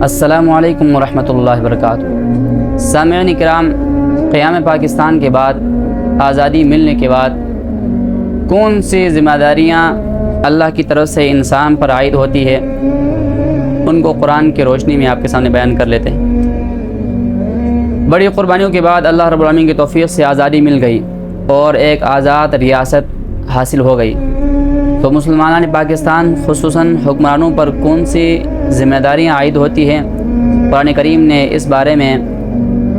السلام علیکم ورحمۃ اللہ وبرکاتہ۔ سامعین کرام، قیام پاکستان کے بعد، آزادی ملنے کے بعد کون سی ذمہ داریاں اللہ کی طرف سے انسان پر عائد ہوتی ہے، ان کو قرآن کی روشنی میں آپ کے سامنے بیان کر لیتے ہیں۔ بڑی قربانیوں کے بعد اللہ رب العالمین کی توفیق سے آزادی مل گئی اور ایک آزاد ریاست حاصل ہو گئی، تو مسلمانان پاکستان خصوصاً حکمرانوں پر کون سی ذمہ داریاں عائد ہوتی ہیں؟ قرآن کریم نے اس بارے میں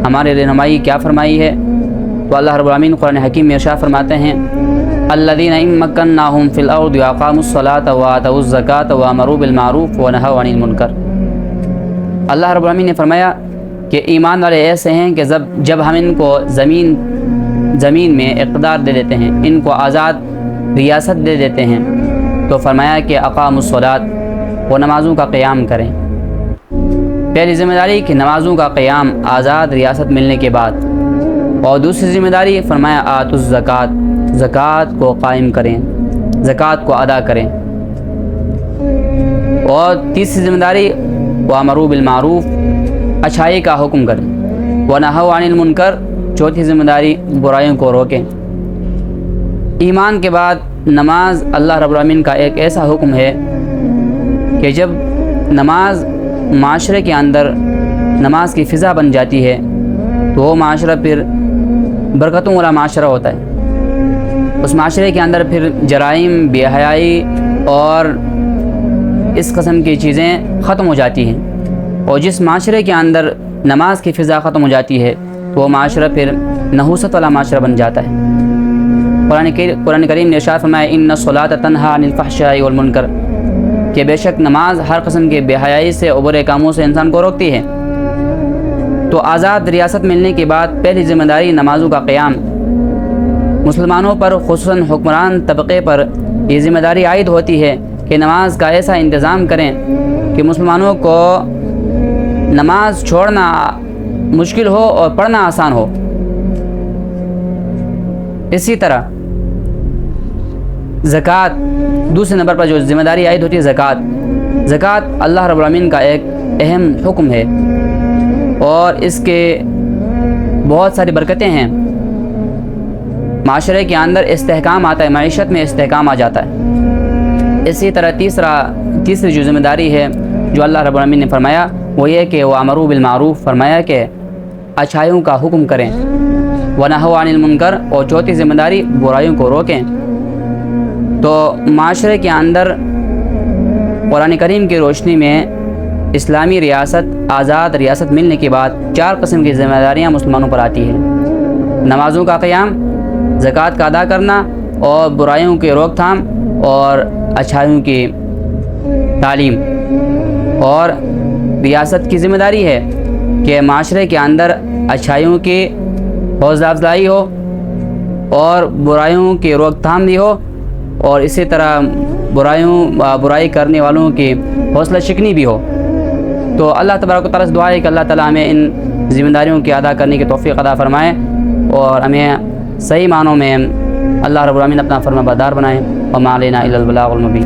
ہمارے رہنمائی کیا فرمائی ہے؟ تو اللہ رب العالمین قرآن حکیم میں ارشاد فرماتے ہیں: الذین ان مکناہم فی الارض واقاموا الصلاۃ وآتوا الزکاۃ وامروا بالمعروف ونہوا عن المنکر۔ اللہ رب العالمین نے فرمایا کہ ایمان والے ایسے ہیں کہ جب ہم ان کو زمین میں اقتدار دے دیتے ہیں، ان کو آزاد ریاست دے دیتے ہیں، تو فرمایا کہ اقاموا الصلاۃ، وہ نمازوں کا قیام کریں۔ پہلی ذمہ داری کہ نمازوں کا قیام آزاد ریاست ملنے کے بعد، اور دوسری ذمہ داری فرمایا آتوا الزکاۃ، زکوٰۃ کو قائم کریں، زکوٰۃ کو ادا کریں۔ اور تیسری ذمہ داری وامروا بالمعروف، اچھائی کا حکم کریں، ونہوا عن المنکر، چوتھی ذمہ داری برائیوں کو روکیں۔ ایمان کے بعد نماز اللہ رب العالمین کا ایک ایسا حکم ہے کہ جب نماز معاشرے کے اندر نماز کی فضا بن جاتی ہے تو وہ معاشرہ پھر برکتوں والا معاشرہ ہوتا ہے۔ اس معاشرے کے اندر پھر جرائم، بے حیائی اور اس قسم کی چیزیں ختم ہو جاتی ہیں، اور جس معاشرے کے اندر نماز کی فضا ختم ہو جاتی ہے تو وہ معاشرہ پھر نحوست والا معاشرہ بن جاتا ہے۔ قرآن کریم نے ارشاد فرمایا: ان الصلاۃ تنہی عن الفحشاء والمنکر، کہ بے شک نماز ہر قسم کے بے حیائی سے اور برے کاموں سے انسان کو روکتی ہے۔ تو آزاد ریاست ملنے کے بعد پہلی ذمہ داری نمازوں کا قیام۔ مسلمانوں پر خصوصاً حکمران طبقے پر یہ ذمہ داری عائد ہوتی ہے کہ نماز کا ایسا انتظام کریں کہ مسلمانوں کو نماز چھوڑنا مشکل ہو اور پڑھنا آسان ہو۔ اسی طرح زکوٰۃ، دوسرے نمبر پر جو ذمہ داری عائد ہوتی ہے زکوٰۃ اللہ رب العالمین کا ایک اہم حکم ہے، اور اس کے بہت ساری برکتیں ہیں۔ معاشرے کے اندر استحکام آتا ہے، معیشت میں استحکام آ جاتا ہے۔ اسی طرح تیسری جو ذمہ داری ہے جو اللہ رب العالمین نے فرمایا وہ یہ کہ وَأَمَرُوا بِالْمَعْرُوفِ، فرمایا کہ اچھائیوں کا حکم کریں، وَنَهَوْا عَنِ الْمُنْكَرِ، اور چوتھی ذمہ داری برائیوں کو روکیں۔ تو معاشرے کے اندر قرآن کریم کی روشنی میں اسلامی ریاست، آزاد ریاست ملنے کے بعد 4 قسم کی ذمہ داریاں مسلمانوں پر آتی ہیں: نمازوں کا قیام، زکوٰۃ کا ادا کرنا، اور برائیوں کی روک تھام، اور اچھائیوں کی تعلیم۔ اور ریاست کی ذمہ داری ہے کہ معاشرے کے اندر اچھائیوں کی حوصلہ افزائی ہو اور برائیوں کی روک تھام بھی ہو، اور اسی طرح برائی کرنے والوں کی حوصلہ شکنی بھی ہو۔ تو اللہ تبارک و تعالیٰ سے دعا ہے کہ اللہ تعالیٰ ہمیں ان ذمہ داریوں کی ادا کرنے کی توفیق عطا فرمائے، اور ہمیں صحیح معنوں میں اللہ رب العالمین اپنا فرما بردار بنائے۔ وما علینا الا البلاغ المبین۔